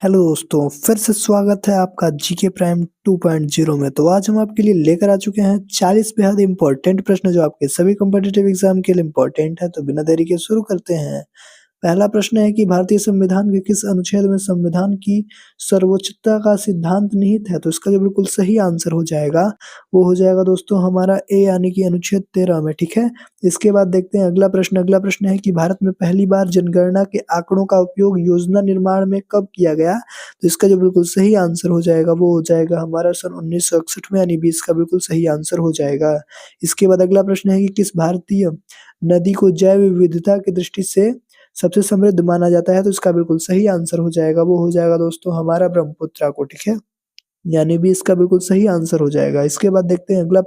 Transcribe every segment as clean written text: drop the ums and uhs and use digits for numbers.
Hello दोस्तों, फिर से स्वागत है आपका जीके प्राइम 2.0 में। तो आज हम आपके लिए लेकर आ चुके हैं 40 बेहद इंपॉर्टेंट प्रश्न जो आपके सभी कॉम्पिटिटिव एग्जाम के लिए इंपॉर्टेंट है। तो बिना देरी के शुरू करते हैं। पहला प्रश्न है कि भारतीय संविधान के किस अनुच्छेद में संविधान की सर्वोच्चता का सिद्धांत निहित है? तो इसका जो बिल्कुल सही आंसर हो जाएगा वो हो जाएगा दोस्तों हमारा ए यानी कि अनुच्छेद 13 में। ठीक है। इसके बाद देखते हैं अगला प्रश्न है कि भारत में पहली बार जनगणना के आंकड़ों का उपयोग योजना निर्माण में कब किया गया? तो इसका जो बिल्कुल सही आंसर हो जाएगा वो हो जाएगा हमारा सन 1961 में, यानी 20 का बिल्कुल सही आंसर हो जाएगा। इसके बाद अगला प्रश्न है कि किस भारतीय नदी को जैव विविधता की दृष्टि से सबसे समृद्ध माना जाता है? तो इसका बिल्कुल सही आंसर हो जाएगा वो हो जाएगा दोस्तों हमारा ब्रह्मपुत्रा को। ठीक है। यानी भी इसका बिल्कुल सही आंसर हो जाएगा। इसके बाद देखते हैं अगला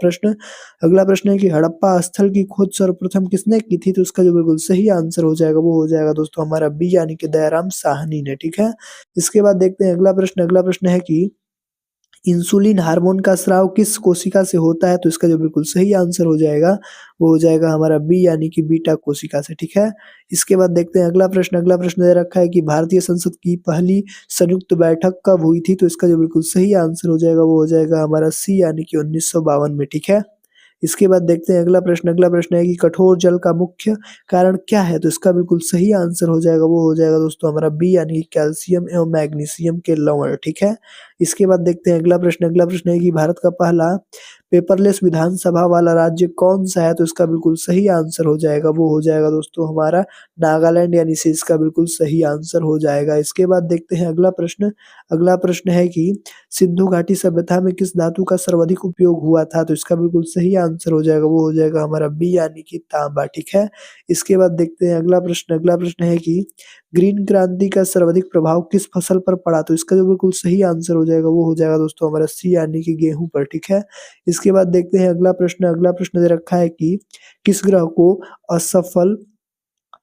प्रश्न है कि हड़प्पा स्थल की खोज सर्वप्रथम किसने की थी? तो इसका जो बिल्कुल सही आंसर हो जाएगा वो हो जाएगा दोस्तों हमारा बी यानी कि दयाराम साहनी ने। ठीक है। इसके बाद देखते हैं अगला प्रश्न है कि इंसुलिन हार्मोन का स्राव किस कोशिका से होता है? तो इसका जो बिल्कुल सही आंसर हो जाएगा वो हो जाएगा हमारा बी यानी कि बीटा कोशिका से। ठीक है। इसके बाद देखते हैं अगला प्रश्न दे रखा है कि भारतीय संसद की पहली संयुक्त बैठक कब हुई थी? तो इसका जो बिल्कुल सही आंसर हो जाएगा वो हो जाएगा हमारा सी यानी कि 1952 में। ठीक है। इसके बाद देखते हैं अगला प्रश्न है कि कठोर जल का मुख्य कारण क्या है? तो इसका बिल्कुल सही आंसर हो जाएगा वो हो जाएगा दोस्तों हमारा बी यानी कि कैल्शियम एवं मैग्नीशियम के लवण। ठीक है। इसके बाद देखते हैं अगला प्रश्न है कि भारत का पहला पेपरलेस विधानसभा वाला राज्य कौन सा है? तो इसका बिल्कुल सही आंसर हो जाएगा वो हो जाएगा दोस्तों हमारा नागालैंड, यानी से इसका बिल्कुल सही आंसर हो जाएगा। इसके बाद देखते हैं अगला प्रश्न है कि सिंधु घाटी सभ्यता में किस धातु का सर्वाधिक उपयोग हुआ था? तो इसका बिल्कुल सही आंसर हो जाएगा वो हो जाएगा हमारा बी यानी कि तांबा। ठीक है। इसके बाद देखते हैं अगला प्रश्न है कि ग्रीन क्रांति का सर्वाधिक प्रभाव किस फसल पर पड़ा? तो इसका जो बिल्कुल सही आंसर हो जाएगा वो हो जाएगा दोस्तों हमारा सी यानी कि गेहूं पर। ठीक है। इसके बाद देखते हैं अगला प्रश्न दे रखा है कि किस ग्रह को असफल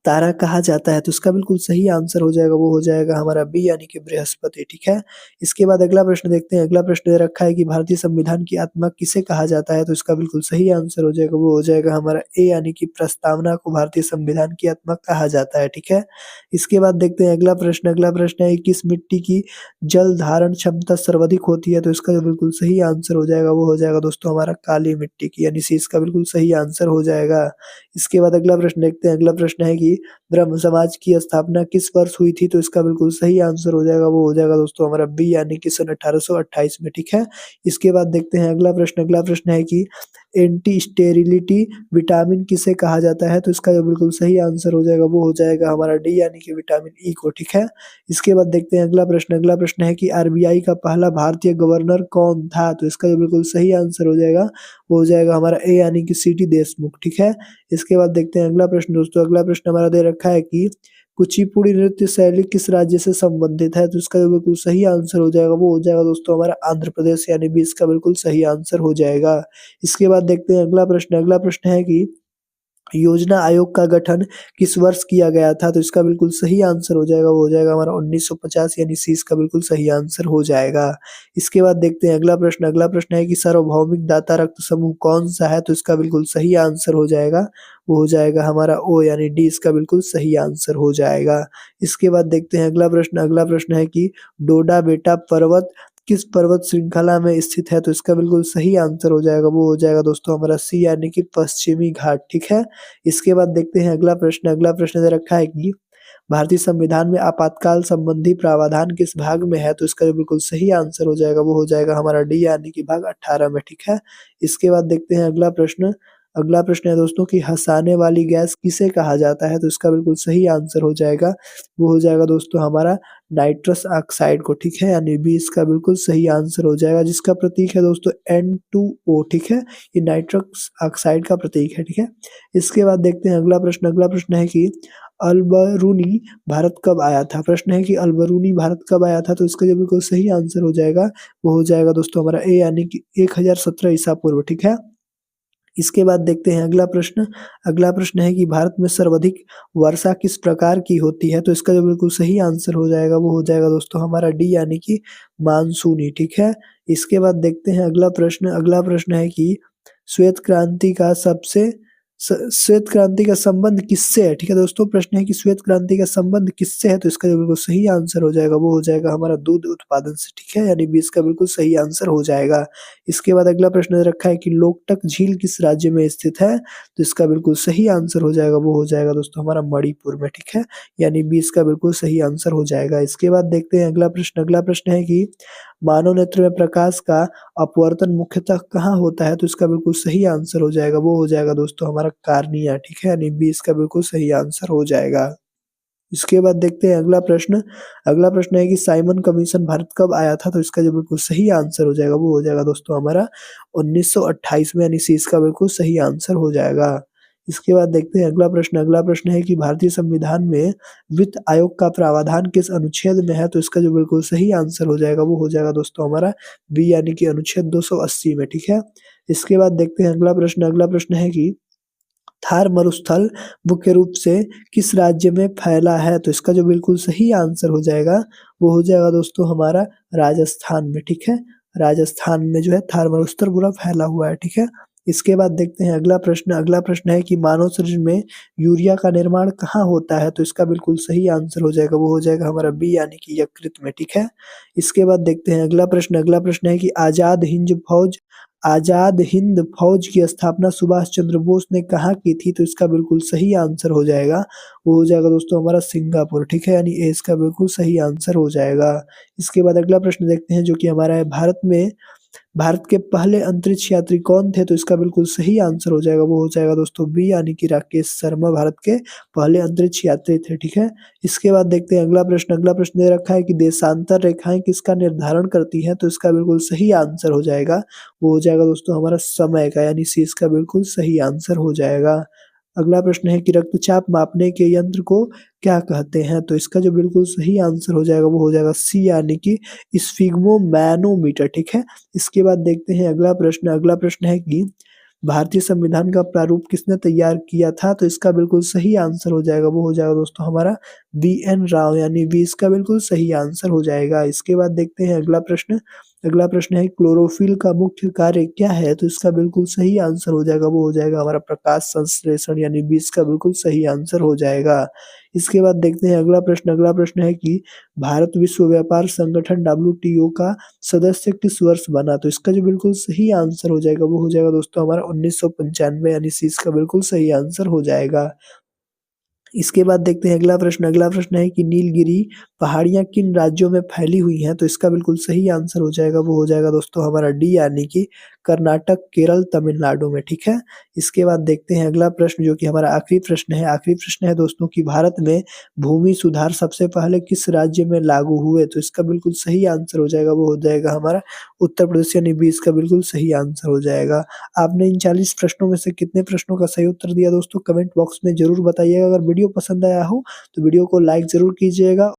तारा कहा जाता है? तो इसका बिल्कुल सही आंसर हो जाएगा वो हो जाएगा हमारा बी यानी कि बृहस्पति। ठीक है। इसके बाद अगला प्रश्न देखते हैं। अगला प्रश्न दे रखा है कि भारतीय संविधान की आत्मा किसे कहा जाता है? तो इसका बिल्कुल सही आंसर हो जाएगा वो हो जाएगा हमारा ए यानी कि प्रस्तावना को भारतीय संविधान की आत्मा कहा जाता है। ठीक है। इसके बाद देखते हैं अगला प्रश्न है कि किस मिट्टी की जल धारण क्षमता सर्वाधिक होती है? तो इसका जो बिल्कुल सही आंसर हो जाएगा वो हो जाएगा दोस्तों हमारा काली मिट्टी की, यानी सी इसका बिल्कुल सही आंसर हो जाएगा। इसके बाद अगला प्रश्न देखते हैं। अगला प्रश्न है कि ब्रह्म समाज की स्थापना किस वर्ष हुई थी? तो इसका बिल्कुल सही आंसर हो जाएगा वो हो जाएगा दोस्तों हमारा बी यानी कि सन 1828 में। ठीक है। इसके बाद देखते हैं अगला प्रश्न है कि एंटी स्टेरिलिटी विटामिन किसे कहा जाता है? तो इसका जो बिल्कुल सही आंसर हो जाएगा वो हो जाएगा हमारा डी यानी कि विटामिन ई को। ठीक है। इसके बाद देखते हैं अगला प्रश्न है कि आरबीआई का पहला भारतीय गवर्नर कौन था? तो इसका जो बिल्कुल सही आंसर हो जाएगा वो हो जाएगा हमारा ए यानी कि सीटी देशमुख। ठीक है। इसके बाद देखते हैं अगला प्रश्न दोस्तों। अगला प्रश्न हमारा दे रखा है कि कुचिपुड़ी नृत्य शैली किस राज्य से संबंधित है? तो इसका जो बिल्कुल सही आंसर हो जाएगा वो हो जाएगा दोस्तों हमारा आंध्र प्रदेश, यानी भी इसका बिल्कुल सही आंसर हो जाएगा। इसके बाद देखते हैं अगला प्रश्न है कि योजना आयोग का गठन किस वर्ष किया गया था? तो इसका बिल्कुल सही आंसर हो जाएगा वो हो जाएगा हमारा 1950, यानी सी इसका बिल्कुल सही आंसर हो जाएगा। इसके बाद देखते हैं अगला प्रश्न है कि सार्वभौमिक दाता रक्त समूह कौन सा है? तो इसका बिल्कुल सही आंसर हो जाएगा वो हो जाएगा हमारा ओ यानी डी इसका बिल्कुल सही आंसर हो जाएगा। इसके बाद देखते हैं अगला प्रश्न है कि डोडा बेटा पर्वत किस पर्वत श्रृंखला में स्थित है? तो इसका बिल्कुल सही आंसर हो जाएगा वो हो जाएगा दोस्तों हमारा सी यानी कि पश्चिमी घाट। ठीक है। इसके बाद देखते हैं अगला प्रश्न दे रखा है कि भारतीय संविधान में आपातकाल संबंधी प्रावधान किस भाग में है? तो इसका जो बिल्कुल सही आंसर हो जाएगा वो हो जाएगा हमारा डी यानी कि भाग 18 में। ठीक है। इसके बाद देखते हैं अगला प्रश्न है दोस्तों कि हँसाने वाली गैस किसे कहा जाता है? तो इसका बिल्कुल सही आंसर हो जाएगा वो हो जाएगा दोस्तों हमारा नाइट्रस ऑक्साइड को। ठीक है। यानी बी इसका बिल्कुल सही आंसर हो जाएगा, जिसका प्रतीक है दोस्तों N2O। ठीक है। ये नाइट्रस ऑक्साइड का प्रतीक है। ठीक है। इसके बाद देखते हैं अगला प्रश्न है कि अलबरूनी भारत कब आया था? प्रश्न है कि अलबरूनी भारत कब आया था? तो इसका जो बिल्कुल सही आंसर हो जाएगा वो हो जाएगा दोस्तों हमारा ए यानी कि 1017 ईसा पूर्व। ठीक है। इसके बाद देखते हैं अगला प्रश्न है कि भारत में सर्वाधिक वर्षा किस प्रकार की होती है? तो इसका जो बिल्कुल सही आंसर हो जाएगा वो हो जाएगा दोस्तों हमारा डी यानी कि मानसूनी। ठीक है। इसके बाद देखते हैं अगला प्रश्न है कि श्वेत क्रांति का सबसे श्वेत क्रांति का संबंध किससे है? ठीक है दोस्तों, प्रश्न है कि श्वेत क्रांति का संबंध किससे है? तो इसका जो बिल्कुल सही आंसर हो जाएगा वो हो जाएगा हमारा दूध उत्पादन से, ठीक है? यानी 20 का बिल्कुल सही आंसर हो जाएगा। इसके बाद अगला प्रश्न रखा है कि लोकटक झील किस राज्य में स्थित है? तो इसका बिल्कुल सही आंसर हो जाएगा वो हो जाएगा दोस्तों हमारा मणिपुर में, ठीक है? यानी 20 का बिल्कुल सही आंसर हो जाएगा। इसके बाद देखते हैं अगला प्रश्न है कि मानव नेत्र में प्रकाश का अपवर्तन मुख्यतः कहाँ होता है? तो इसका बिल्कुल सही आंसर हो जाएगा वो हो जाएगा दोस्तों हमारा कार्निया, ठीक है? यानी 20 का बिल्कुल सही आंसर हो जाएगा। इसके बाद देखते हैं अगला प्रश्न है कि साइमन कमीशन भारत कब आया था? तो इसका जो बिल्कुल सही आंसर हो जाएगा वो हो जाएगा दोस्तों हमारा 1928 में, यानी सी इसका बिल्कुल सही आंसर हो जाएगा। इसके बाद देखते हैं अगला प्रश्न है कि भारतीय संविधान में वित्त आयोग का प्रावधान किस अनुच्छेद में है? तो इसका जो बिल्कुल सही आंसर हो जाएगा वो हो जाएगा दोस्तों हमारा बी, यानी कि अनुच्छेद 280 में, ठीक है? इसके बाद देखते हैं अगला प्रश्न है कि थार मरुस्थल मुख्य रूप से किस राज्य में फैला है? तो इसका जो बिल्कुल सही आंसर हो जाएगा, वो हो जाएगा दोस्तों हमारा राजस्थान में, ठीक है? राजस्थान में जो है थार मरुस्थल पूरा फैला हुआ है, ठीक है? इसके बाद देखते हैं अगला प्रश्न है कि मानव शरीर में यूरिया का निर्माण कहाँ होता है? तो इसका बिल्कुल सही आंसर हो जाएगा, वो हो जाएगा हमारा बी, यानी कि यकृत में, ठीक है? इसके बाद देखते हैं अगला प्रश्न है कि आज़ाद हिंद फौज की स्थापना सुभाष चंद्र बोस ने कहाँ की थी? तो इसका बिल्कुल सही आंसर हो जाएगा, वो हो जाएगा दोस्तों हमारा सिंगापुर, ठीक है? यानी ए इसका बिल्कुल सही आंसर हो जाएगा। इसके बाद अगला प्रश्न देखते हैं जो कि हमारा है भारत के पहले अंतरिक्ष यात्री कौन थे? तो इसका बिल्कुल सही आंसर हो जाएगा, वो हो जाएगा दोस्तों बी, यानी कि राकेश शर्मा भारत के पहले अंतरिक्ष यात्री थे, ठीक है? इसके बाद देखते हैं अगला प्रश्न दे रखा है कि देशांतर रेखाएँ किसका निर्धारण करती हैं? तो इसका बिल्कुल सही आंसर हो जाएगा, वो हो जाएगा दोस्तों हमारा समय का, यानी सी इसका बिल्कुल सही आंसर हो जाएगा। अगला प्रश्न है कि रक्तचाप मापने के यंत्र को क्या कहते हैं? तो इसका जो बिल्कुल सही आंसर हो जाएगा वो हो जाएगा सी, यानी कि स्फिग्मोमैनोमीटर, ठीक है? इसके बाद देखते हैं अगला प्रश्न है कि भारतीय संविधान का प्रारूप किसने तैयार किया था? तो इसका बिल्कुल सही आंसर हो जाएगा, वो हो जाएगा दोस्तों हमारा बी.एन. राव, यानी 20 का बिल्कुल सही आंसर हो जाएगा। इसके बाद देखते हैं अगला प्रश्न है क्लोरोफिल का मुख्य कार्य क्या है? तो इसका बिल्कुल सही आंसर हो जाएगा, वो हो जाएगा हमारा प्रकाश संश्लेषण, यानी 20 का बिल्कुल सही आंसर हो जाएगा। इसके बाद देखते हैं अगला प्रश्न है कि भारत विश्व व्यापार संगठन डब्ल्यूटीओ का सदस्य किस वर्ष बना? तो इसका जो बिल्कुल सही आंसर हो जाएगा वो हो जाएगा दोस्तों हमारा 1995, यानी सी इसका बिल्कुल सही आंसर हो जाएगा। इसके बाद देखते हैं अगला प्रश्न है कि नीलगिरी पहाड़ियाँ किन राज्यों में फैली हुई हैं? तो इसका बिल्कुल सही आंसर हो जाएगा, वो हो जाएगा दोस्तों हमारा डी, यानी कि कर्नाटक, केरल, तमिलनाडु में, ठीक है? इसके बाद देखते हैं अगला प्रश्न जो कि हमारा आखिरी प्रश्न है दोस्तों कि भारत में भूमि सुधार सबसे पहले किस राज्य में लागू हुए? तो इसका बिल्कुल सही आंसर हो जाएगा, वो हो जाएगा हमारा उत्तर प्रदेश, यानी 20 का बिल्कुल सही आंसर हो जाएगा। आपने इन 40 प्रश्नों में से कितने प्रश्नों का सही उत्तर दिया दोस्तों? कमेंट बॉक्स में ज़रूर बताइएगा। अगर वीडियो पसंद आया हो तो वीडियो को लाइक ज़रूर कीजिएगा।